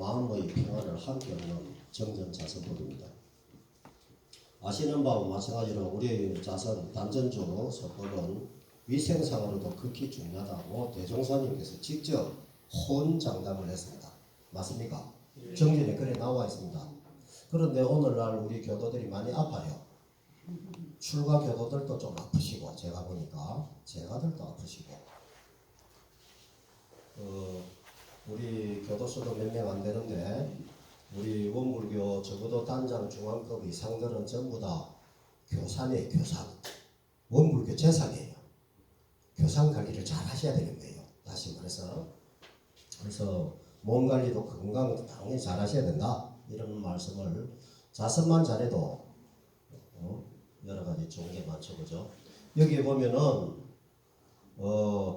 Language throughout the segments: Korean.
마음의 평안을 함께 하는 정전자선법입니다. 아시는 바와 마찬가지로 우리 자선 단전주 서법은 위생상으로도 극히 중요하다고 대종사님께서 직접 혼장담을 했습니다. 맞습니까? 정전에 그래 나와 있습니다. 그런데 오늘날 우리 교도들이 많이 아파요. 출가 교도들도 좀 아프시고, 제가 보니까 제가들도 아프시고, 우리 교도수도 몇 명 안 되는데 우리 원불교 적어도 단장 중앙급 이상들은 전부 다 교산이에요. 교산. 원불교 재산이에요. 교산 관리를 잘 하셔야 되는 거예요. 다시 말해서. 그래서 몸 관리도 건강 당연히 잘 하셔야 된다. 이런 말씀을 자선만 잘해도 여러 가지 좋은 게 많죠. 그죠? 여기에 보면은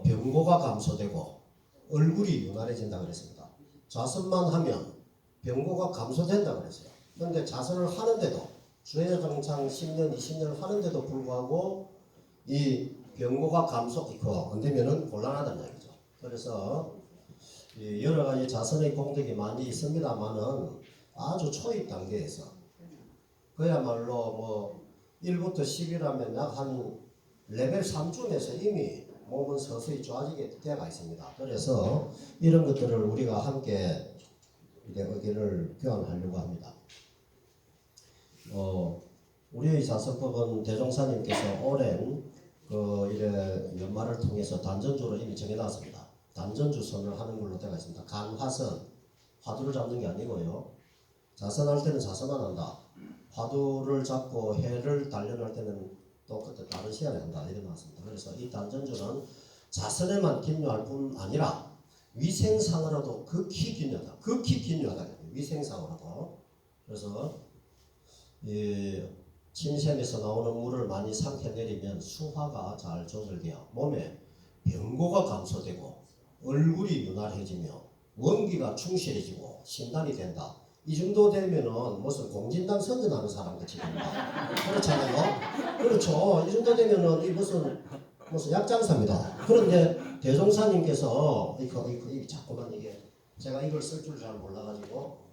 병고가 감소되고 얼굴이 윤활해진다 그랬습니다. 자선만 하면 병고가 감소된다 그랬어요. 그런데 자선을 하는데도 주해장창 10년, 20년을 하는데도 불구하고 이 병고가 감소, 안 되면은 곤란하다는 얘기죠. 그래서 여러 가지 자선의 공덕이 많이 있습니다만은 아주 초입 단계에서 그야말로 뭐 1부터 10이라면 약 한 레벨 3쯤에서 이미 몸은 서서히 좋아지게 되어가 있습니다. 그래서 이런 것들을 우리가 함께 의견을 교환하려고 합니다. 우리의 자선법은 대종사님께서 오랜 이래 연말을 통해서 단전주로 이미 정해놨습니다. 단전주선을 하는 걸로 되어 있습니다. 간화선, 화두를 잡는 게 아니고요. 자선할 때는 자선만 한다. 화두를 잡고 해를 단련할 때는 또 그때 다른 시간에 한다. 이래 놨습니다. 그래서 이 단전주는 자선에만 기묘할 뿐 아니라 위생상으로도 극히 기묘하다. 극히 기묘하다. 위생상으로도. 그래서 침샘에서 나오는 물을 많이 삼켜내리면 수화가 잘 조절되어 몸에 병고가 감소되고 얼굴이 윤활해지며 원기가 충실해지고 신단이 된다. 이 정도 되면은 무슨 공진당 선전하는 사람 같이 된다. 그렇잖아요. 그렇죠. 이 정도 되면은 이 무슨 약장사입니다. 그런데 대종사님께서 이거 자꾸만 이게 제가 이걸 쓸 줄 잘 몰라가지고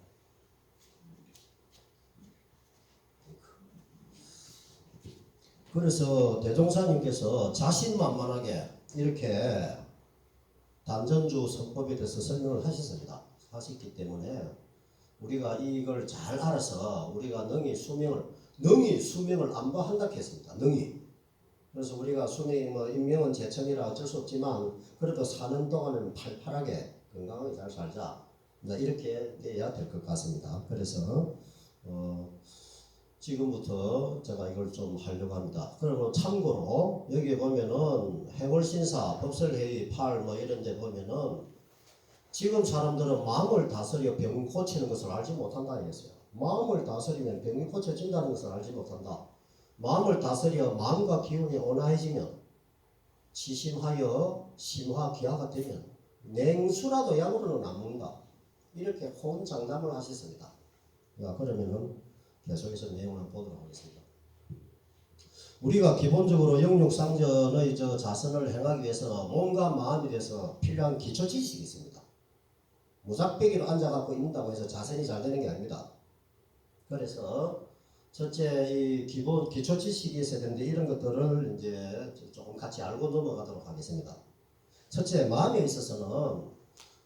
그래서 대종사님께서 자신만만하게 이렇게 단전주 선법에 대해서 설명을 하셨기 때문에 우리가 이걸 잘 알아서 우리가 능히 수명을 안보한다 했습니다. 능히. 그래서 우리가 인명은 제천이라 어쩔 수 없지만 그래도 사는 동안은 팔팔하게 건강하게 잘 살자. 이렇게 돼야 될 것 같습니다. 그래서 지금부터 제가 이걸 좀 하려고 합니다. 그리고 참고로 여기에 보면은 해월신사, 법설회의, 이런 데 보면은 지금 사람들은 마음을 다스려 병 고치는 것을 알지 못한다 했어요. 마음을 다스리면 병이 고쳐진다는 것을 알지 못한다. 마음을 다스려 마음과 기운이 온화해지면 지심하여 심화 기화가 되면 냉수라도 약으로는 안 먹는다. 이렇게 혼장담을 하셨습니다. 그러면은 계속해서 내용을 보도록 하겠습니다. 우리가 기본적으로 영육상전의 자선을 행하기 위해서 몸과 마음에 대해서 필요한 기초 지식이 있습니다. 무작배기로 앉아갖고 있는다고 해서 자선이 잘 되는 게 아닙니다. 그래서 첫째 이 기본 기초 지식이 있어야 되는데 이런 것들을 이제 조금 같이 알고 넘어가도록 하겠습니다. 첫째 마음에 있어서는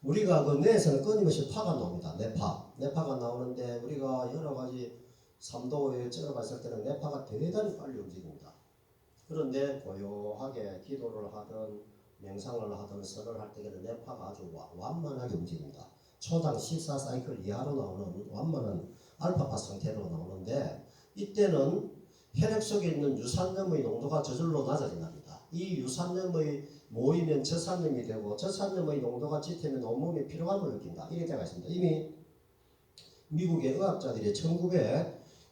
우리가 그 뇌에서는 끊임없이 파가 나옵니다. 뇌파가 나오는데 우리가 여러 가지 삼도에 쩔어봤을 때는 뇌파가 대단히 빨리 움직입니다. 그런데 고요하게 기도를 하든 명상을 하든 선을 할 때에는 뇌파가 아주 완만하게 움직입니다. 초당 14사이클 이하로 나오는 완만한 알파파 상태로 나오는데 이때는 혈액 속에 있는 유산염의 농도가 저절로 낮아진답니다. 이 유산염의 모이면 저산염이 되고 저산염의 농도가 짙으면 온몸에 피로감을 느낀다. 이게 되어 있습니다. 이미 미국의 의학자들이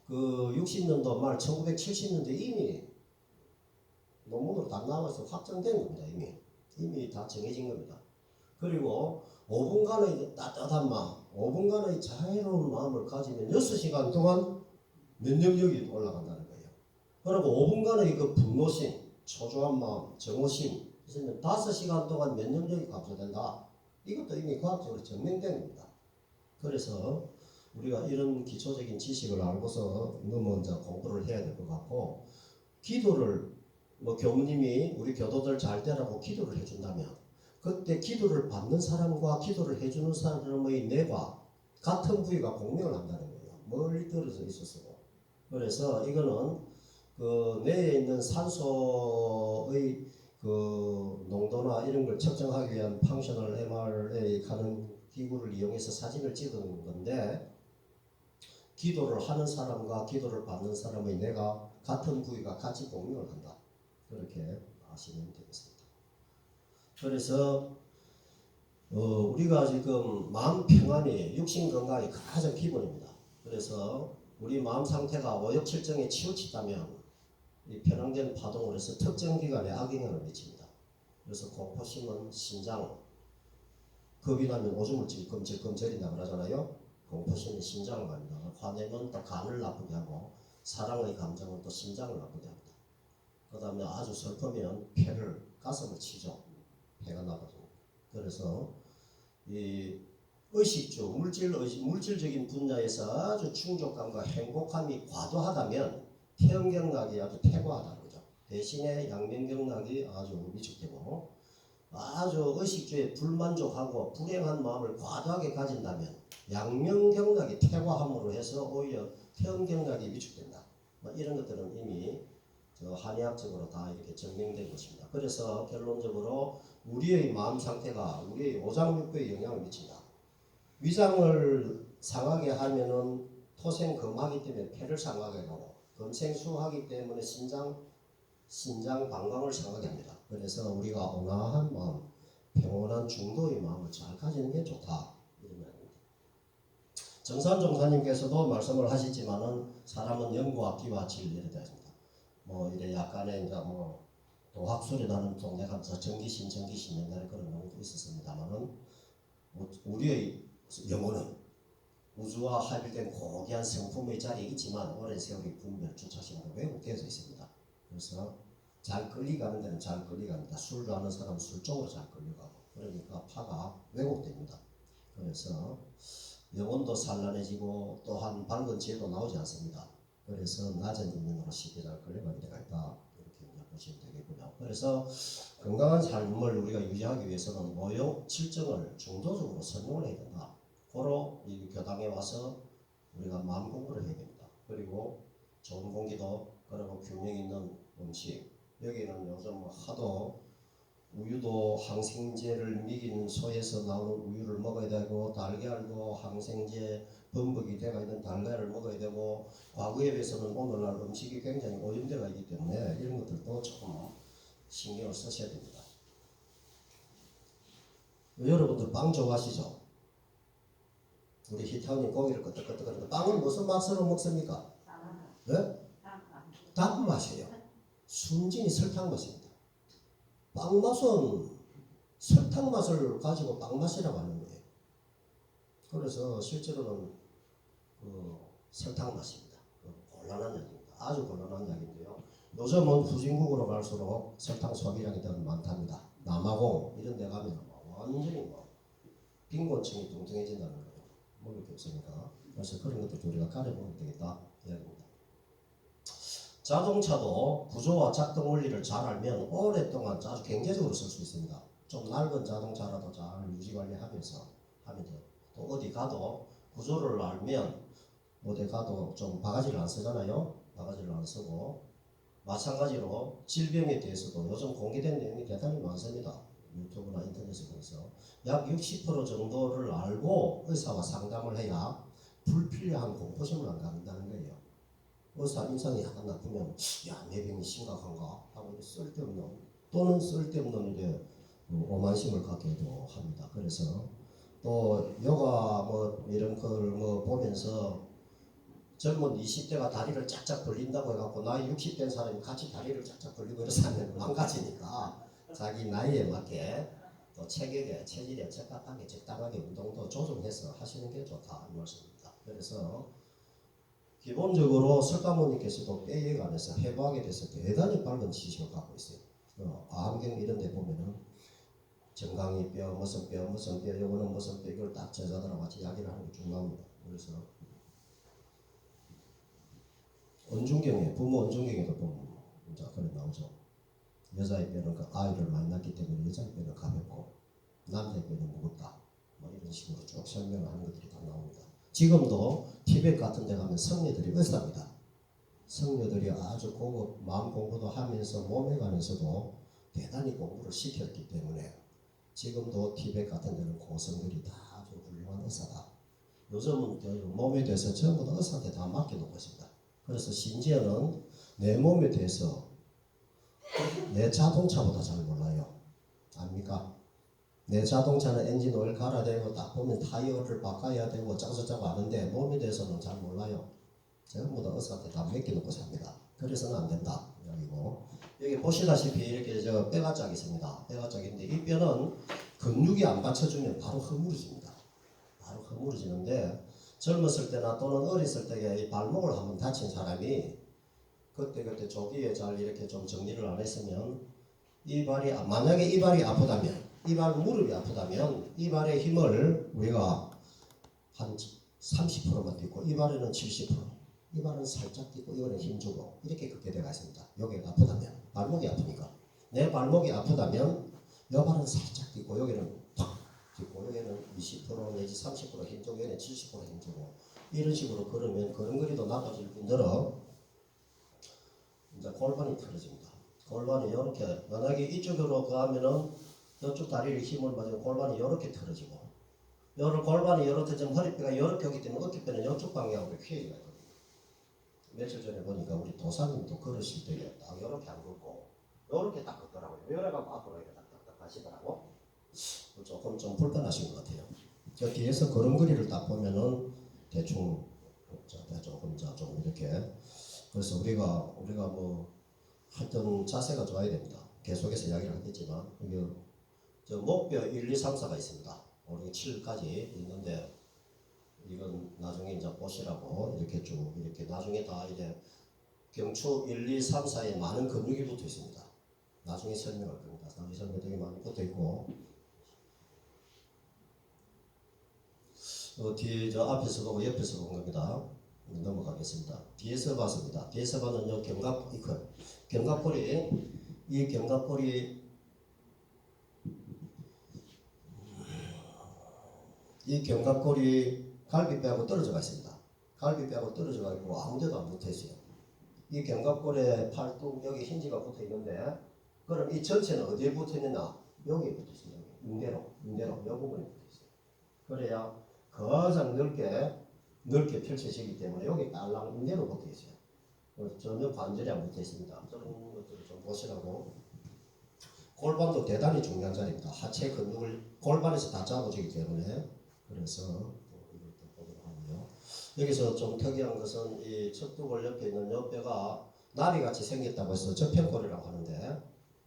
1960년도 말 1970년대 이미 논문으로 다 나와서 확정된 겁니다. 이미 다 정해진 겁니다. 그리고 5분간의 따뜻한 마음, 5분간의 자유로운 마음을 가지면 6시간 동안 면역력이 올라간다는 거예요. 그리고 5분간의 그 분노심, 초조한 마음, 정오심 있으면 5시간 동안 면역력이 감소된다. 이것도 이미 과학적으로 증명된 겁니다. 그래서 우리가 이런 기초적인 지식을 알고서 먼저 공부를 해야 될 것 같고, 기도를 뭐 교무님이 우리 교도들 잘 되라고 기도를 해준다면 그때 기도를 받는 사람과 기도를 해주는 사람의 뇌가 같은 부위가 공명을 한다는 거예요. 멀리 떨어져 있었고. 그래서 이거는 그 뇌에 있는 산소의 그 농도나 이런 걸 측정하기 위한 펑셔널 MRA 하는 기구를 이용해서 사진을 찍은 건데, 기도를 하는 사람과 기도를 받는 사람의 뇌가 같은 부위가 같이 공명을 한다. 그렇게 아시면 되겠습니다. 그래서 우리가 지금 마음 평안이 육신 건강이 가장 기본입니다. 그래서 우리 마음 상태가 오욕칠정에 치우치다면 이 편향된 파동으로 해서 특정 기관에 악영향을 미칩니다. 그래서 공포심은 심장, 겁이 나면 오줌을 질끔질끔 저린다고 그러잖아요. 공포심은 심장을 갑니다. 화내면 또 간을 나쁘게 하고, 사랑의 감정은 또 심장을 나쁘게 합니다. 그 다음에 아주 슬프면 폐를, 가슴을 치죠. 폐가 나빠집니다. 그래서 이 의식주, 물질적인 분야에서 아주 충족감과 행복함이 과도하다면 태음경락이 아주 태고하다는 거죠. 대신에 양면경락이 아주 위축되고, 아주 의식주에 불만족하고 불행한 마음을 과도하게 가진다면 양면경락이 태고함으로 해서 오히려 태음경락이 위축된다. 뭐 이런 것들은 이미 한의학적으로 다 이렇게 증명된 것입니다. 그래서 결론적으로 우리의 마음 상태가 우리의 오장육부에 영향을 미친다. 위장을 상하게 하면은 토생금하기 때문에 폐를 상하게 하고, 금생수하기 때문에 신장 방광을 상하게 합니다. 그래서 우리가 온화한 마음, 평온한 중도의 마음을 잘 가지는 게 좋다. 이런 말입니다. 정산 종사님께서도 말씀을 하시지만은 사람은 영과 기와 질 이래 되어 있습니다. 뭐 이래 약간의 이제 뭐 도학소리 나는 동네 가면서 전기신 옛날에 그런 용어도 있었습니다만은, 우리의 영혼은 우주와 합일된 고귀한 성품의 자리에 있지만 오랜 세월이 분별 주차심으로 왜곡되어져 있습니다. 그래서 잘 끌리가는 데는 잘 끌리갑니다. 술 좋아하는 사람은 술 쪽으로 잘 끌려가고, 그러니까 파가 왜곡됩니다. 그래서 영혼도 산란해지고 또한 밝은 지혜도 나오지 않습니다. 그래서 낮은 인연으로 쉽게 잘 끌려가는 데가 있다. 이렇게 보시면 되겠고요. 그래서 건강한 삶을 우리가 유지하기 위해서는 오욕, 칠정을 중도적으로 선용을 해야 된다. 고로 이 교당에 와서 우리가 마음 공부를 해야 됩니다. 그리고 좋은 공기도, 그리고 균형 있는 음식, 여기는 요즘 하도 우유도 항생제를 미기는 소에서 나오는 우유를 먹어야 되고, 달걀도 항생제 범벅이 되어 있는 달걀을 먹어야 되고, 과거에 비해서는 오늘날 음식이 굉장히 오염되어 있기 때문에 이런 것들도 조금 신경을 쓰셔야 됩니다. 여러분들 빵 좋아하시죠? 우리 희타운이 고기를 끄덕끄덕 하는데, 빵은 무슨 맛으로 먹습니까? 네? 단 맛이에요. 순진히 설탕 맛입니다. 빵 맛은 설탕 맛을 가지고 빵 맛이라고 하는 거예요. 그래서 실제로는 설탕 맛입니다. 곤란한 약입니다. 아주 곤란한 약인데요. 요즘은 후진국으로 갈수록 설탕 소비량이 더 많답니다. 남아공 이런 데 가면 완전히 빈곤층이 뚱뚱해진다는 거예요. 먹을 게 없으니까. 그래서 그런 것도 우리가 가려보면 되겠다 이야기입니다. 자동차도 구조와 작동 원리를 잘 알면 오랫동안 아주 경제적으로 쓸 수 있습니다. 좀 낡은 자동차라도 잘 유지관리하면서 하면 돼요. 또 어디 가도 구조를 알면 어디 가도 좀 바가지를 안 쓰잖아요. 바가지를 안 쓰고, 마찬가지로 질병에 대해서도 요즘 공개된 내용이 대단히 많습니다. 유튜브나 인터넷에 보면서 약 60% 정도를 알고 의사와 상담을 해야 불필요한 공포심을 안 갖는다는 거예요. 의사 인상이 약간 나쁘면 내 병이 심각한가 하고 쓸데없는 또는 쓸데없는 이제 오만심을 갖기도 합니다. 그래서 또 요가 뭐 이런 걸 뭐 보면서 젊은 20대가 다리를 쫙쫙 벌린다고 해갖고 나이 60대인 사람이 같이 다리를 쫙쫙 벌리고 이래서 하면 망가지니까 자기 나이에 맞게 또 체격에 체질에 적당하게 운동도 조정해서 하시는 게 좋다 이 말씀입니다. 그래서 기본적으로 석가모니께서도 뼈에 관해서 해부학에 대해서 대단히 밝은 지식을 갖고 있어요. 암경 이런 데 보면은 정강이뼈, 무슨 뼈, 무슨 뼈, 요거는 무슨 뼈, 이걸 딱 제자들하고 같이 이야기를 하는 게 쭉 나옵니다. 그래서 언중경에, 부모 언중경에도 보면 이제 그래 나오죠. 여자의 뼈는 그 아이를 많이 낳기 때문에 여자의 뼈는 가볍고 남자의 뼈는 무겁다. 뭐 이런 식으로 쭉 설명을 하는 것들이 다 나옵니다. 지금도 티벳 같은 데 가면 성녀들이 의사입니다. 성녀들이 아주 고급 마음 공부도 하면서 몸에 관해서도 대단히 공부를 시켰기 때문에 지금도 티벳 같은 데는 고성들이 다 아주 훌륭한 의사다. 요즘은 몸에 대해서 전부 다 의사한테 다 맡겨놓고 있습니다. 그래서 심지어는 내 몸에 대해서 내 자동차보다 잘 몰라요. 압니까? 내 자동차는 엔진 오일 갈아야 되고 딱 보면 타이어를 바꿔야 되고 짜고짜고 하는데 몸에 대해서는 잘 몰라요. 전부 다 의사한테 다 맡겨놓고 삽니다. 그래서는 안 된다. 여기고 여기 보시다시피 이렇게 저 뼈가 짝 있습니다. 뼈가 짝인데 이 뼈는 근육이 안 받쳐주면 바로 허물어집니다. 바로 허물어지는데 젊었을 때나 또는 어렸을 때에 이 발목을 한번 다친 사람이 그때 조기에 잘 이렇게 좀 정리를 안 했으면 이 발이 만약에 이 발이 아프다면 이 발 무릎이 아프다면 이 발의 힘을 우리가 한 30%만 딛고 이 발에는 70%, 이 발은 살짝 딛고 이거는 힘주고 이렇게 걷게 되어 있습니다. 여기가 아프다면 발목이 아프니까 내 발목이 아프다면 이 발은 살짝 딛고 여기는 팍 딛고 여기는 20% 내지 30% 힘주고 여기는 70% 힘주고 이런 식으로 걸으면 걸음걸이도 나빠질 뿐더러 이제 골반이 틀어집니다. 골반이 이렇게 만약에 이쪽으로 가면은 이쪽 다리를 힘을 받으면 골반이 이렇게 틀어지고 요런 골반이 이렇게 좀 허리뼈가 이렇게 오기 때문에 어깨뼈는 이쪽 방향으로 휘어지가 있거든요. 며칠 전에 보니까 우리 도사님도 걸으실 때 딱 이렇게 안 걷고 이렇게 딱 걷더라고요. 이래가 앞으로 이렇게 딱딱딱 가시더라고. 조금 좀 불편하신 것 같아요. 저 뒤에서 걸음걸이를 딱 보면은 대충 조금 이렇게 그래서 우리가 뭐 하여튼 자세가 좋아야 됩니다. 계속해서 이야기를 하겠지만 이게 저 목뼈 1, 2, 3, 4가 있습니다. 우리 7까지 있는데 이건 나중에 이제 보시라고 이렇게 쭉 이렇게 나중에 다 이제 경추 1, 2, 3, 4에 많은 근육이 붙어 있습니다. 나중에 설명할 겁니다. 나중에 설명 되게 많이 붙어 있고 뒤에 저 앞에서 보고 옆에서 본 겁니다. 넘어가겠습니다. 뒤에서 봤습니다. 뒤에서 봤는 요 견갑골이 이 견갑골이 이 견갑골이 갈비뼈하고 떨어져가 있습니다. 갈비뼈하고 떨어져가 있고 아무데도 안 붙어 있어요. 이 견갑골에 팔뚝 여기 힌지가 붙어 있는데 그럼 이 전체는 어디에 붙어 있느냐? 여기에 붙어 있어요. 인대로 이 부분에 붙어 있어요. 그래야 가장 넓게 펼쳐지기 때문에 여기 딸랑 인대로 붙어 있어요. 전혀 관절이 안 붙어 있습니다. 저런 것들을 좀 보시라고. 골반도 대단히 중요한 자리입니다. 하체 근육을 골반에서 다 잡아주기 때문에 그래서 이것도 보도록 하고요. 여기서 좀 특이한 것은 이 척두골 옆에 있는 요 뼈가 나비같이 생겼다고 해서 저편골이라고 하는데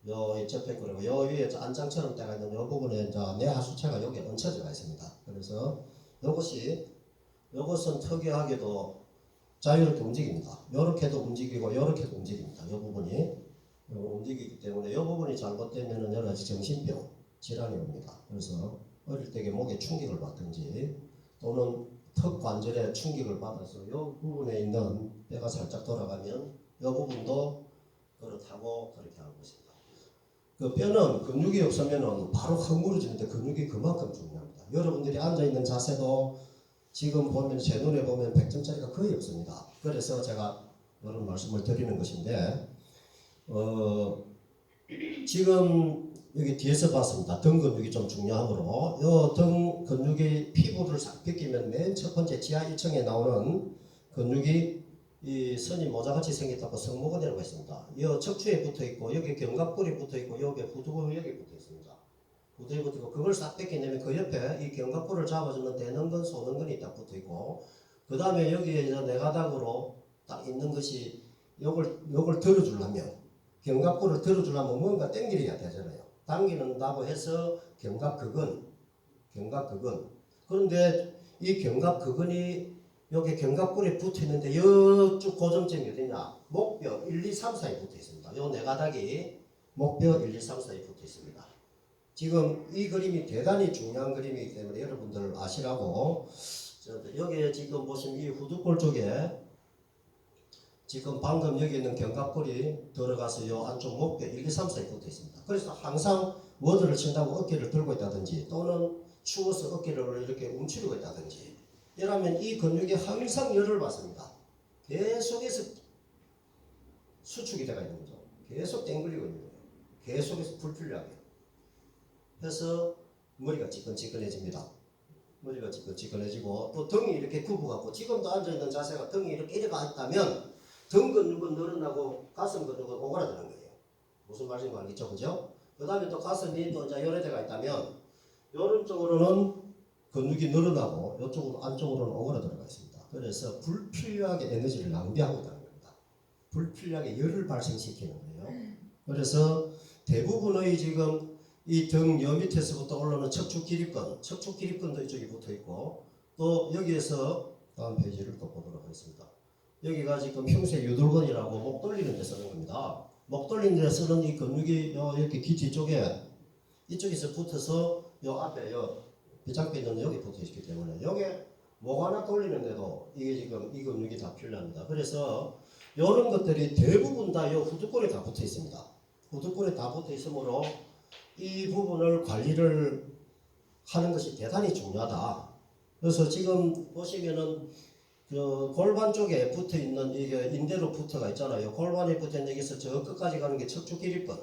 이 저편골이고 요 위에 안장처럼 때가 있는 요 부분에 이제 내 하수체가 여기 얹혀져 있습니다. 그래서 요것은 특이하게도 자유롭게 움직입니다. 요렇게도 움직이고 요렇게도 움직입니다. 요 부분이 움직이기 때문에 이 부분이 잘못되면 여러 가지 정신병 질환이 옵니다. 그래서 어릴 때 목에 충격을 받든지 또는 턱 관절에 충격을 받아서 이 부분에 있는 뼈가 살짝 돌아가면 이 부분도 그렇다고 그렇게 알고 있습니다. 그 뼈는 근육이 없으면 바로 허물어지는데 근육이 그만큼 중요합니다. 여러분들이 앉아있는 자세도 지금 보면 제 눈에 보면 100점짜리가 거의 없습니다. 그래서 제가 이런 말씀을 드리는 것인데 지금 여기 뒤에서 봤습니다. 등 근육이 좀 중요하므로 이 등 근육이 피부를 싹 벗기면 맨 첫 번째 지하 1층에 나오는 근육이 이 선이 모자같이 생겼다고 승모근이라고 했습니다. 이 척추에 붙어 있고 여기 견갑골이 붙어 있고 여기 후두근이 여기 붙어 있습니다. 후두에 붙어 있고 그걸 싹 벗겨내면 그 옆에 이 견갑골을 잡아주는 대능근, 소능근이 딱 붙어 있고 그 다음에 여기에 이제 내가닥으로 딱 있는 것이 요걸 들어주려면 견갑골을 들어주려면 뭔가 당기려야 되잖아요. 당기는다고 해서 견갑근근. 그런데 이 견갑근이 여기 견갑골에 붙어 있는데 이쪽 고정점이 어디냐? 목뼈 1, 2, 3, 4에 붙어 있습니다. 요 내가닥이 목뼈 1, 2, 3, 4에 붙어 있습니다. 지금 이 그림이 대단히 중요한 그림이기 때문에 여러분들 아시라고 여기에 지금 보시면 이 후두골 쪽에 지금 방금 여기 있는 견갑골이 들어가서 요 안쪽 목뼈 1, 2, 3, 4에 붙어 있습니다. 그래서 항상 워드를 친다고 어깨를 들고 있다든지 또는 추워서 어깨를 이렇게 움츠리고 있다든지 이러면 이 근육이 항상 열을 받습니다. 계속해서 수축이 되어 있는 거죠. 계속 땡글리고 있는 거예요. 계속해서 불필요하게. 그래서 머리가 지끈지끈해집니다. 머리가 지끈지끈해지고 또 등이 이렇게 굽어갖고 지금도 앉아있는 자세가 등이 이렇게 가 있다면 등 근육은 늘어나고 가슴 근육은 오그라드는 거예요. 무슨 말인지 알겠죠? 그죠? 그 다음에 또 가슴이 또 이제 요런 데가 있다면 요런 쪽으로는 근육이 늘어나고 이쪽으로 안쪽으로는 오그라들어가 있습니다. 그래서 불필요하게 에너지를 낭비하고 있다는 겁니다. 불필요하게 열을 발생시키는 거예요. 그래서 대부분의 지금 이 등 여 밑에서부터 올라오는 척추 기립근도 이쪽에 붙어 있고 또 여기에서 다음 페이지를 또 보도록 하겠습니다. 여기가 지금 흉쇄 유돌근이라고 목 돌리는 데 쓰는 겁니다. 목 돌리는 데 쓰는 이 근육이 이렇게 기지 쪽에 이쪽에서 붙어서 요 앞에 요 비장뼈 있는 여기 붙어 있기 때문에 여기에 목 하나 돌리는데도 이게 지금 이 근육이 다 필요합니다. 그래서 이런 것들이 대부분 다 요 후두골에 다 붙어 있습니다. 후두골에 다 붙어 있으므로 이 부분을 관리를 하는 것이 대단히 중요하다. 그래서 지금 보시면은 그 골반 쪽에 붙어 있는 이게 인대로 붙어가 있잖아요. 골반에 붙어 있는 여기서 저 끝까지 가는 게 척추 기립근.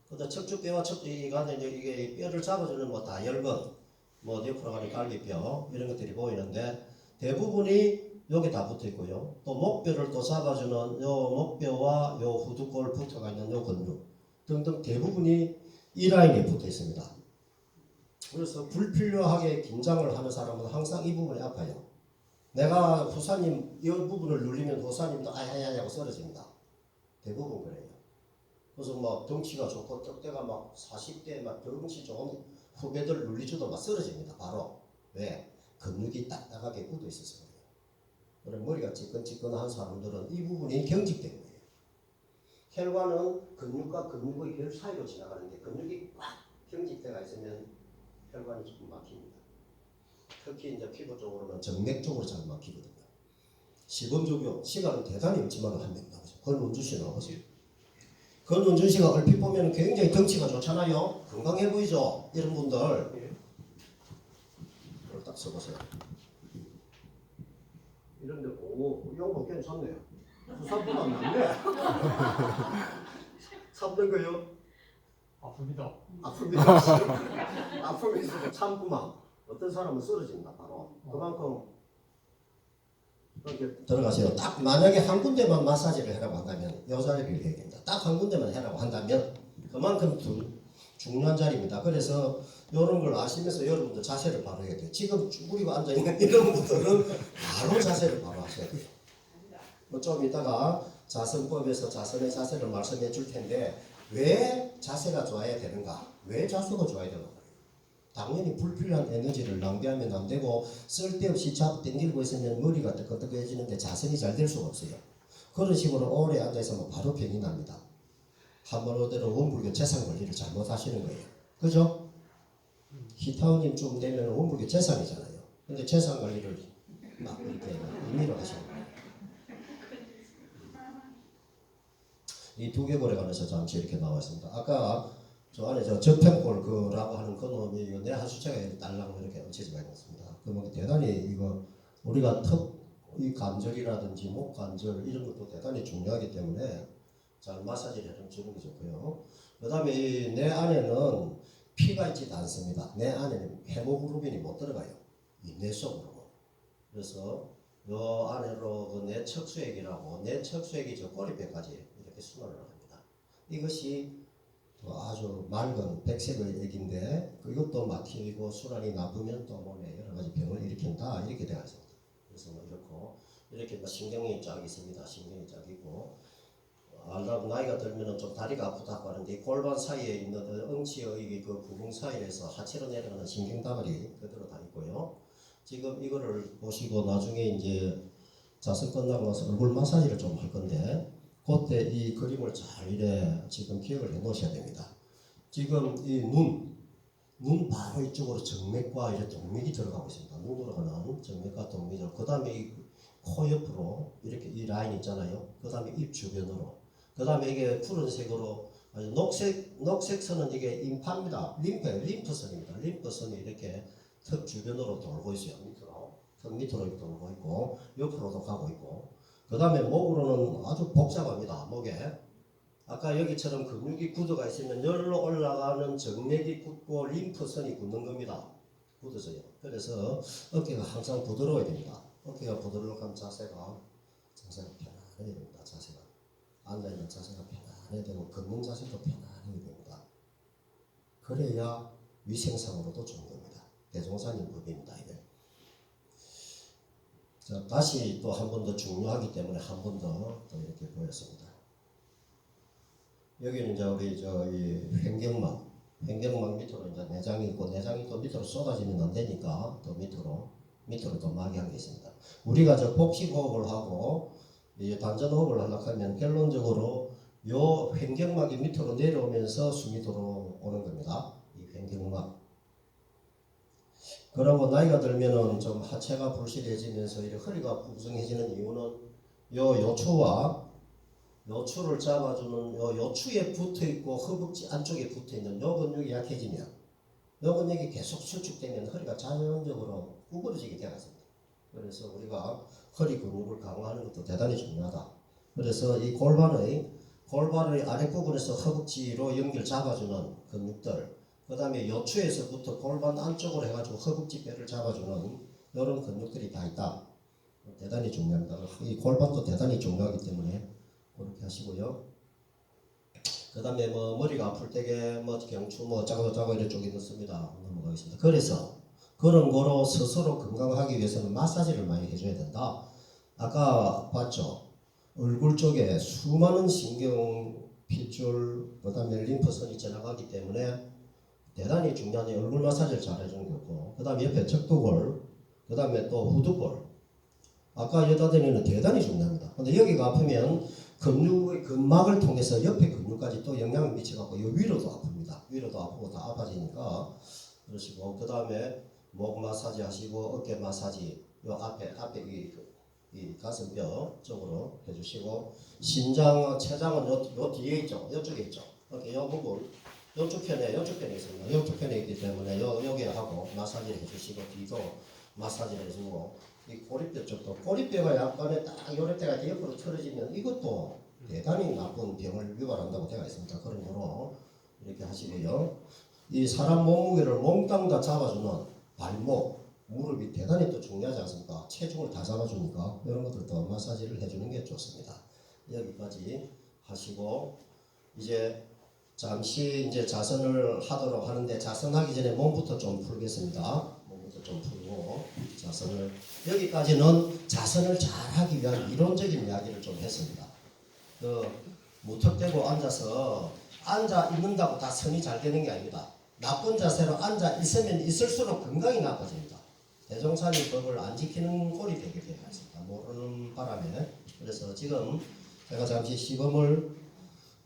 그다음 척추뼈와 척추가 이게 뼈를 잡아주는 뭐 다혈근, 뭐 옆으로 가는 갈비뼈 이런 것들이 보이는데 대부분이 여기 다 붙어 있고요. 또 목뼈를 또 잡아주는 요 목뼈와 요 후두골 붙어가 있는 요 근육 등등 대부분이 이 라인에 붙어 있습니다. 그래서 불필요하게 긴장을 하는 사람은 항상 이 부분이 아파요. 내가 후사님 이 부분을 눌리면 후사님도 아야야야고 쓰러집니다. 대부분 그래요. 그래서 막 덩치가 좋고 떡대가 막 40대 막 덩치 좋은 후배들 눌리줘도 막 쓰러집니다. 바로 왜? 근육이 딱딱하게 굳어 있어서 그래요. 그럼 머리가 찌끈찌끈한 사람들은 이 부분이 경직된 거예요. 혈관은 근육과 근육의 혈 사이로 지나가는데 근육이 꽉 경직되어 있으면 혈관이 조금 막힙니다. 특히 이제 피부 쪽으로는 정맥 쪽으로 잘 막히거든요. 시범적용 시간은 대단히 없지만 한 명 나오죠. 권은주 씨 나오세요. 권은주 씨가 얼핏 보면 굉장히 덩치가 좋잖아요. 건강해 보이죠. 이런 분들 이걸 딱 써보세요. 이런데 오 이거 괜찮네요. 부산보다 낫네. 참는 거요? 아픕니다. 아픕니다. 아픔이 있어도 참구만. 어떤 사람은 쓰러진다 바로. 그만큼 이렇게 들어가세요. 딱 만약에 한 군데만 마사지를 해라고 한다면 이 자리를 얘기합니다. 딱 한 군데만 해라고 한다면 그만큼 중요한 자리입니다. 그래서 이런 걸 아시면서 여러분들 자세를 바로 해야 돼요. 지금 쭈그리고 앉아있는 이런 분들은 바로 자세를 바로 하셔야 돼요. 뭐 좀 이따가 자선법에서 자선의 자세를 말씀해 줄 텐데 왜 자세가 좋아야 되는가? 왜 자세가 좋아야 되는가? 당연히 불필요한 에너지를 낭비하면 안 되고 쓸데없이 자꾸 땡기고 있으면 머리가 뜨끈뜨끈해지는데 자선이 잘 될 수가 없어요. 그런 식으로 오래 앉아있으면 바로 병이 납니다. 한번 어대로 원불교 재산 관리를 잘못하시는 거예요. 그죠? 히타우님 좀 되면 원불교 재산이잖아요. 근데 재산 관리를 막 이렇게 임의로 하시는 거예요. 이 두개골에 관해서 잠시 이렇게 나와 있습니다. 아까 저 안에 저 접행골 그라고 하는 그놈이 이거 내 하수체가 딸랑 이렇게 얹혀져 있습니다. 그러면 대단히 이거 우리가 이 관절이라든지 목 관절 이런 것도 대단히 중요하기 때문에 잘 마사지를 해주는 게 좋고요. 그다음에 이 내 안에는 피가 있지도 않습니다. 내 안에는 헤모글로빈이 못 들어가요. 이 뇌 속으로. 그래서 요 안으로 그 내 척수액이라고 내 척수액이 저 꼬리뼈까지 이렇게 순환을 합니다. 이것이 아주 맑은 백색의 액인데 이것도 막히고 순환이 나쁘면 또 몸에 여러 가지 병을 일으킨다 이렇게 되어 있습니다. 그래서 뭐 이렇게 뭐 신경이 쫙 있습니다. 신경이 쫙 있고 알라고 나이가 들면은 좀 다리가 아프다고 하는데 이 골반 사이에 있는 엉치의 그 구멍 사이에서 하체로 내려가는 신경다발이 그대로 다 있고요. 지금 이거를 보시고 나중에 이제 자세 끝나고 나서 얼굴 마사지를 좀 할 건데 그때 이 그림을 잘 이래 지금 기억을 해 놓으셔야 됩니다. 지금 이 눈 바로 이쪽으로 정맥과 이제 동맥이 들어가고 있습니다. 눈으로 가는 정맥과 동맥이 그 다음에 이 코 옆으로 이렇게 이 라인 있잖아요. 그 다음에 입 주변으로 그 다음에 이게 푸른색으로 아주 녹색 선은 이게 임파입니다. 림프선입니다. 림프선이 이렇게 턱 주변으로 돌고 있어요. 턱 밑으로 이렇게 돌고 있고 옆으로도 가고 있고 그 다음에 목으로는 아주 복잡합니다. 목에 아까 여기처럼 근육이 굳어가 있으면 열로 올라가는 정맥이 굳고 림프선이 굳는 겁니다. 굳어져요. 그래서 어깨가 항상 부드러워야 됩니다. 어깨가 부드러운 자세가 편안해야 됩니다. 자세가 앉아있는 자세가 편안해야 되고 걷는 자세도 편안해야 됩니다. 그래야 위생상으로도 좋은 겁니다. 대종사님 법입니다. 이게. 자, 다시 또 한 번 더 중요하기 때문에 한 번 더 이렇게 보였습니다. 여기는 이제 우리 이 횡격막 밑으로 이제 내장이 있고 내장이 또 밑으로 쏟아지면 안 되니까 또 밑으로 또 막이 한 게 있습니다. 우리가 저 복식 호흡을 하고 이 단전 호흡을 하려고 하면 결론적으로 요 횡격막이 밑으로 내려오면서 숨이 들어오는 겁니다. 이 횡격막. 그러고 나이가 들면은 좀 하체가 불실해지면서 이렇게 허리가 웅성해지는 이유는 요 요추를 잡아주는 요 요추에 붙어 있고 허벅지 안쪽에 붙어 있는 요 근육이 약해지면 요 근육이 계속 수축되면 허리가 자연적으로 구부러지게 되었습니다. 그래서 우리가 허리 근육을 강화하는 것도 대단히 중요하다. 그래서 이 골반의 아랫부분에서 허벅지로 연결 잡아주는 근육들, 그 다음에 요추에서부터 골반 안쪽으로 해가지고 허벅지 뼈를 잡아주는 이런 근육들이 다 있다. 대단히 중요합니다. 이 골반도 대단히 중요하기 때문에 그렇게 하시고요. 그 다음에 머리가 아플 때에 경추 짜고 이런 쪽이 넣습니다. 넘어가겠습니다. 그래서 그런 거로 스스로 건강하기 위해서는 마사지를 많이 해줘야 된다. 아까 봤죠? 얼굴 쪽에 수많은 신경, 핏줄, 그 다음에 림프선이 지나가기 때문에 대단히 중요한 얼굴 마사지를 잘 해주는 거고, 그 다음에 옆에 척도골, 그 다음에 또 후두골. 아까 여자들에는 대단히 중요합니다. 근데 여기가 아프면 근육의 근막을 통해서 옆에 근육까지 또 영향을 미쳐갖고 이 위로도 아픕니다. 위로도 아프고 다 아파지니까 그러시고, 그 다음에 목 마사지 하시고 어깨 마사지 요 앞에 이 가슴뼈 쪽으로 해주시고, 체장은 요 뒤에 있죠. 요쪽에 있죠. 이렇게 요 부분 요쪽 편에 있습니다. 요쪽 편에 있기 때문에 여기 하고 마사지를 해주시고, 뒤도 마사지를 해주고, 이 꼬리뼈 쪽도 꼬리뼈가 약간의 딱 요럴 때가 이렇게 옆으로 틀어지면 이것도 대단히 나쁜 병을 유발한다고 되어 있습니다. 그런 거로 이렇게 하시고요. 이 사람 몸무게를 몽땅 다 잡아주는 발목, 무릎이 대단히 또 중요하지 않습니까? 체중을 다 잡아주니까 이런 것들도 마사지를 해주는 게 좋습니다. 여기까지 하시고 이제 잠시 이제 자선을 하도록 하는데, 자선하기 전에 몸부터 좀 풀겠습니다. 몸부터 좀 풀고 자선을, 여기까지는 자선을 잘하기 위한 이론적인 이야기를 좀 했습니다. 무턱대고 앉아 있는다고 다 선이 잘 되는 게 아닙니다. 나쁜 자세로 앉아 있으면 있을수록 건강이 나빠집니다. 대종사님 법을 안 지키는 꼴이 되게 되어 있습니다. 모르는 바람에. 그래서 지금 제가 잠시 시범을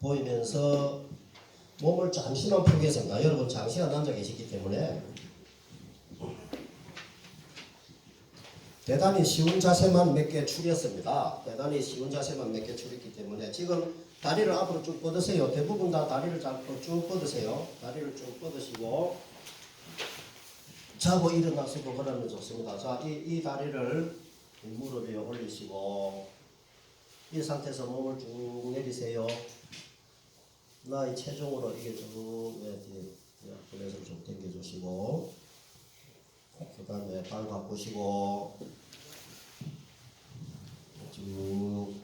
보이면서 몸을 잠시만 풀겠습니다. 여러분 장시간 앉아 계시기 때문에 대단히 쉬운 자세만 몇 개 추렸습니다. 대단히 쉬운 자세만 몇 개 추렸기 때문에 지금 다리를 앞으로 쭉 뻗으세요. 대부분 다 다리를 잡고 쭉 뻗으세요. 다리를 쭉 뻗으시고 자고 일어나시고 그러면 좋습니다. 자, 이 다리를 무릎 위에 올리시고 이 상태에서 몸을 쭉 내리세요. 나의 체중으로 이게 쭉 그래서 좀 당겨주시고, 그 다음에 발 바꾸시고 쭉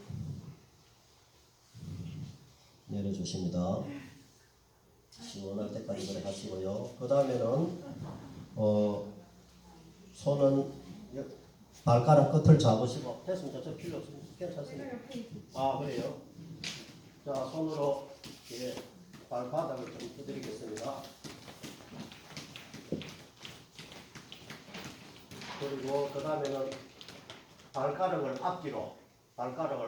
내려주십니다. 시원할 때까지 그래 하시고요. 그 다음에는 손은 발가락 끝을 잡으시고, 됐습니다. 저 필요 없습니다. 괜찮습니다. 아, 그래요? 자, 손으로 발바닥을 좀 두드리겠습니다. 그리고 그 다음에는 발가락을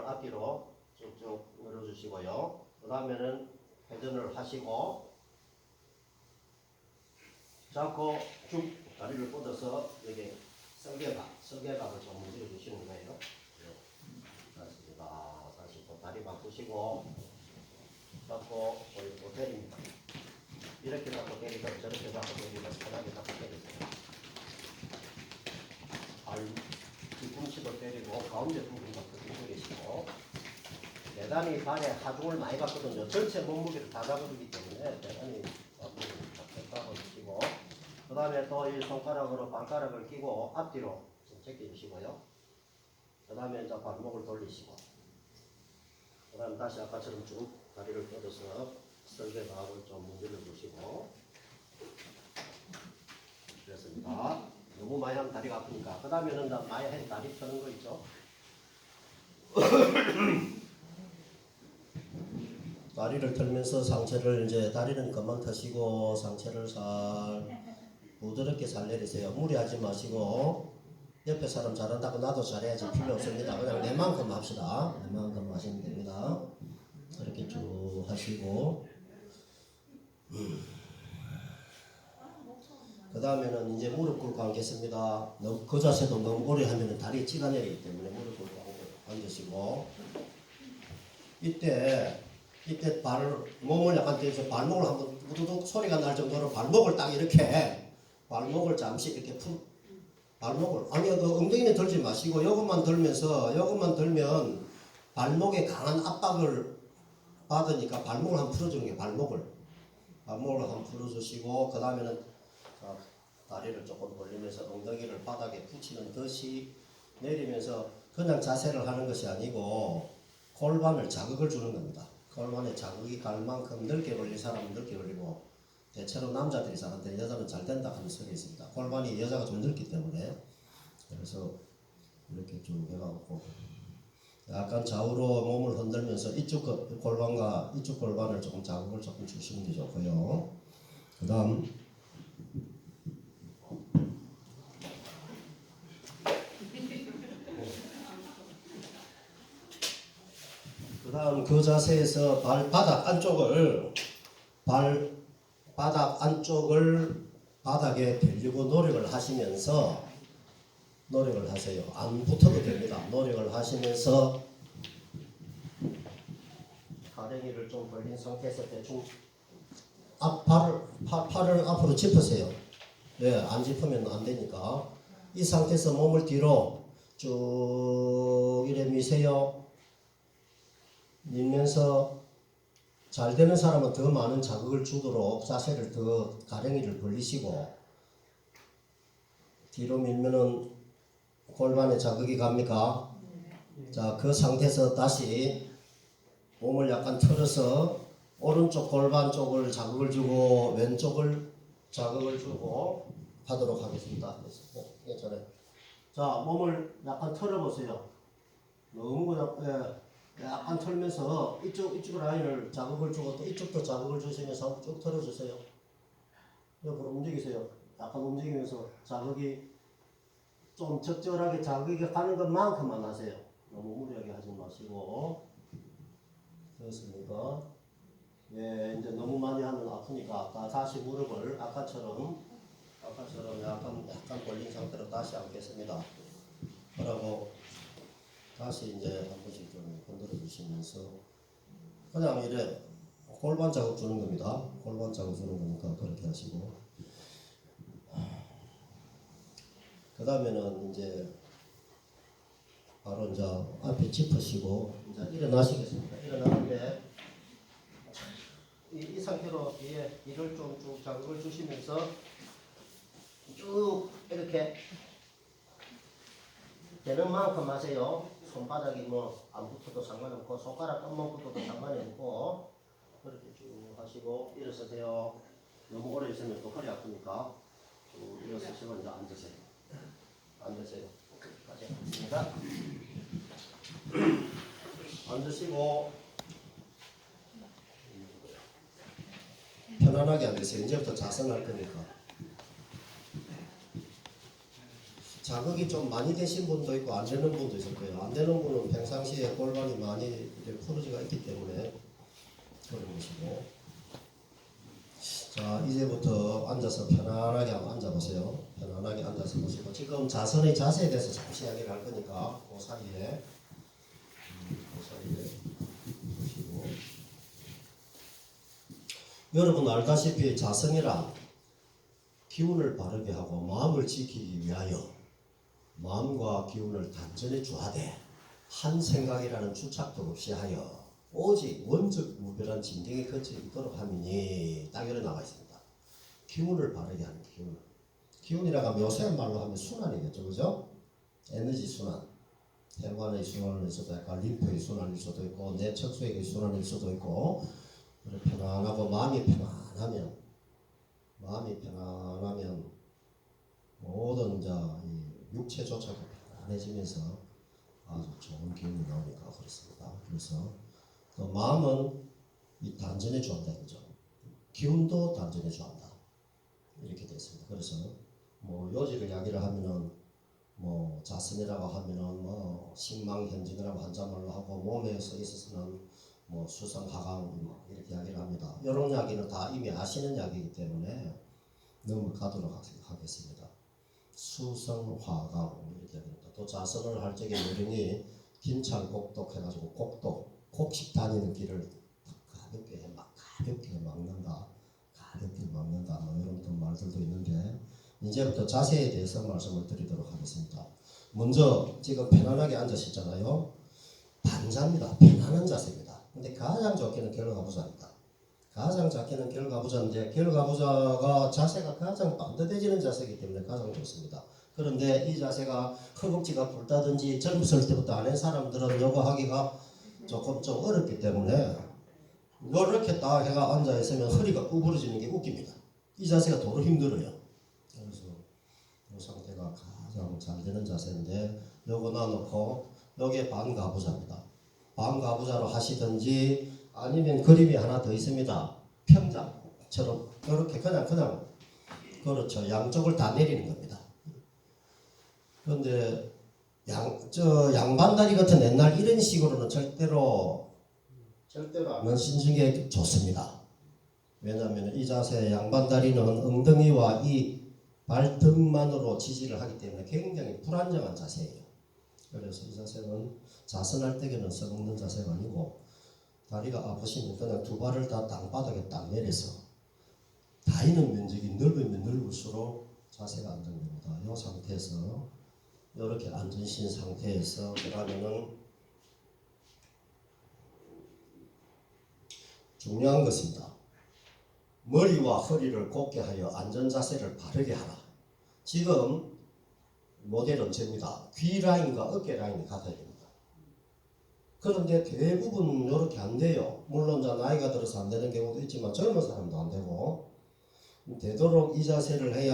앞뒤로 쭉쭉 늘어주시고요. 그 다음에는 회전을 하시고, 잡고 쭉 다리를 뻗어서 여기 썰개각을 좀 문질러 주시는 거예요. 좋습니다. 다시 또 다리 바꾸시고 잡고 또 때립니다. 이렇게 잡고 때리든 저렇게 잡고 때리든 편하게 잡고 때리세요. 뒤꿈치도 때리고 가운데 부분도 때리시고 대단히 발에 하중을 많이 받거든요. 전체 몸무게를 다 잡아주기 때문에 대단히 잡고 주시고 그 다음에 또 이 손가락으로 발가락을 끼고 앞뒤로 좀 제껴주시고요. 그 다음에 이제 발목을 돌리시고 그 다음에 다시 아까처럼 쭉 다리를 뻗어서 설계각을 좀 문질러 주시고 그렇습니다. 너무 많이 하면 다리가 아프니까 그 다음에는 많이 해 다리 펴는 거 있죠. 다리를 털면서 상체를 이제 다리는 그만 터시고 상체를 부드럽게 살 내리세요. 무리하지 마시고 옆에 사람 잘한다고 나도 잘해야지 필요 없습니다. 그냥 내만큼 합시다. 내만큼 하시면 됩니다. 이렇게 쭉 하시고 그 다음에는 이제 무릎 꿇고 앉겠습니다. 그 자세도 너무 오래 하면 다리 찌가내리기 때문에 무릎 꿇고 앉으시고 이때 몸을 약간 대서 발목을 한번 우두둑 소리가 날 정도로 발목을 딱 이렇게 발목을 잠시 이렇게 발목을 아니 그 엉덩이는 들지 마시고 요것만 들면 발목에 강한 압박을 받으니까 발목을 한번 풀어주는 게 발목을 한번 풀어주시고 그 다음에는 다리를 조금 벌리면서 엉덩이를 바닥에 붙이는 듯이 내리면서 그냥 자세를 하는 것이 아니고 골반을 자극을 주는 겁니다. 골반에 자극이 갈 만큼 넓게 벌린 사람은 넓게 벌리고 대체로 남자들이 잘하는데 여자는 잘 된다 하는 소리 있습니다. 골반이 여자가 좀 넓기 때문에 그래서 이렇게 쭉 해갖고 약간 좌우로 몸을 흔들면서 이쪽 골반과 이쪽 골반을 조금 자극을 조금 주시는 게 좋고요. 그 다음 그 자세에서 발바닥 안쪽을 바닥에 벌리고 노력을 하시면서 노력을 하세요. 안 붙어도 됩니다. 노력을 하시면서 가랭이를 좀 벌린 상태에서 대충 팔을 앞으로 짚으세요. 네, 안 짚으면 안 되니까 이 상태에서 몸을 뒤로 쭉 이래 미세요. 밀면서 잘 되는 사람은 더 많은 자극을 주도록 자세를 더 가랭이를 벌리시고 뒤로 밀면은 골반에 자극이 갑니까? 자, 그 상태에서 다시 몸을 약간 틀어서 오른쪽 골반 쪽을 자극을 주고 왼쪽을 자극을 주고 하도록 하겠습니다. 괜찮아요. 자, 몸을 약간 틀어보세요. 너무 약간 털면서 이쪽 라인을 자극을 주고 또 이쪽도 자극을 주시면서 쭉 털어주세요. 옆으로 움직이세요. 약간 움직이면서 자극이 좀 적절하게 자극이 가는 것만큼만 하세요. 너무 무리하게 하지 마시고. 됐습니까? 예, 이제 너무 많이 하면 아프니까 아까 다시 무릎을 아까처럼 약간 벌린 상태로 다시 앉겠습니다. 그러고 다시 이제 한 번씩 좀 건드려 주시면서 그냥 이래 골반 자극 주는 겁니다. 골반 자극 주는 거니까 그렇게 하시고 그 다음에는 이제 바로 이제 앞에 짚으시고 이제 일어나시겠습니다. 일어나는데 이 상태로 이를 좀 쭉 자극을 주시면서 쭉 이렇게 되는 만큼 하세요. 손바닥이 뭐 안 붙어도 상관없고 손가락 끝만 붙어도 상관이 없고 그렇게 쭉 하시고 일어서세요. 너무 오래 있으면 또 허리 아프니까 쭉 일어서시고 이제 앉으세요. 다시 앉습니다. 앉으시고 편안하게 앉으세요. 이제부터 자성할 거니까. 자극이 좀 많이 되신 분도 있고 안 되는 분도 있을 거예요. 안 되는 분은 평상시에 골반이 많이 풀어지가 있기 때문에 그런 것이고. 자, 이제부터 앉아서 편안하게 한번 앉아보세요. 편안하게 앉아서 보시고 지금 자선의 자세에 대해서 잠시 이야기를 할 거니까 그 사이에 보시고 여러분 알다시피 자성이란 기운을 바르게 하고 마음을 지키기 위하여 마음과 기운을 단전에 주하되 한 생각이라는 주착도 없이 하여 오직 원적 무별한 진정에 거쳐 있도록 함이니 딱 이렇게 나와 있습니다. 기운을 바르게 하는 기운. 기운이라가 묘사한 말로 하면 순환이겠죠, 그죠? 에너지 순환. 혈관의 순환일 수도 있고, 림프의 순환일 수도 있고, 내척수의 순환일 수도 있고, 편안하고 마음이 편안하면 모든 이제 육체조차도 편안해지면서 아주 좋은 기운이 나오니까 그렇습니다. 그래서 또 마음은 이 단전에 주한다 그죠? 기운도 단전에 주한다 이렇게 되어 있습니다. 그래서 뭐 요지를 이야기를 하면은 뭐 자선이라고 하면은 뭐 식망현진이라고 한자말로 하고 몸에서 있어서는 뭐 수성하강 뭐 이렇게 이야기를 합니다. 이런 이야기는 다 이미 아시는 이야기이기 때문에 넘어가도록 하겠습니다. 수성화강 이렇게 합니다. 또 자선을 할 적에 요령이 김찰곡독 해가지고 곡식 다니는 길을 가볍게 막는다 뭐 이런 또 말들도 있는데 이제부터 자세에 대해서 말씀을 드리도록 하겠습니다. 먼저 지금 편안하게 앉으셨잖아요. 반자입니다. 편안한 자세입니다. 근데 가장 좋게는 결과부자입니다. 가장 작게는 결과부자인데 결과부자가 자세가 가장 반듯해지는 자세이기 때문에 가장 좋습니다. 그런데 이 자세가 허벅지가 굵다든지 젊었을 때부터 안 한 사람들은 이거 하기가 조금 좀 어렵기 때문에 이렇게 딱 해가 앉아 있으면 허리가 구부러지는 게 웃깁니다. 이 자세가 도로 힘들어요. 그래서 이 상태가 가장 잘 되는 자세인데 요거 놔놓고 요게 반가부자입니다. 반가부자로 하시든지 아니면 그림이 하나 더 있습니다. 평장처럼 이렇게 그냥 그렇죠. 양쪽을 다 내리는 겁니다. 그런데 양반다리 같은 옛날 이런 식으로는 절대로 안 하시는 게 좋습니다. 왜냐하면 이 자세 양반다리는 엉덩이와 이 발등만으로 지지를 하기 때문에 굉장히 불안정한 자세예요. 그래서 이 자세는 자선할 때에는 써먹는 자세가 아니고 다리가 아프시면 그냥 두 발을 다 땅바닥에 딱 내려서 다리는 면적이 넓으면 넓을수록 자세가 안정됩니다. 이 상태에서 이렇게 앉으신 상태에서 그러면은 중요한 것입니다. 머리와 허리를 곧게 하여 안전자세를 바르게 하라. 지금 모델은 접니다. 귀 라인과 어깨 라인이 같아야 됩니다. 그런데 대부분 이렇게 안 돼요. 물론 나이가 들어서 안 되는 경우도 있지만 젊은 사람도 안 되고 되도록 이 자세를 해야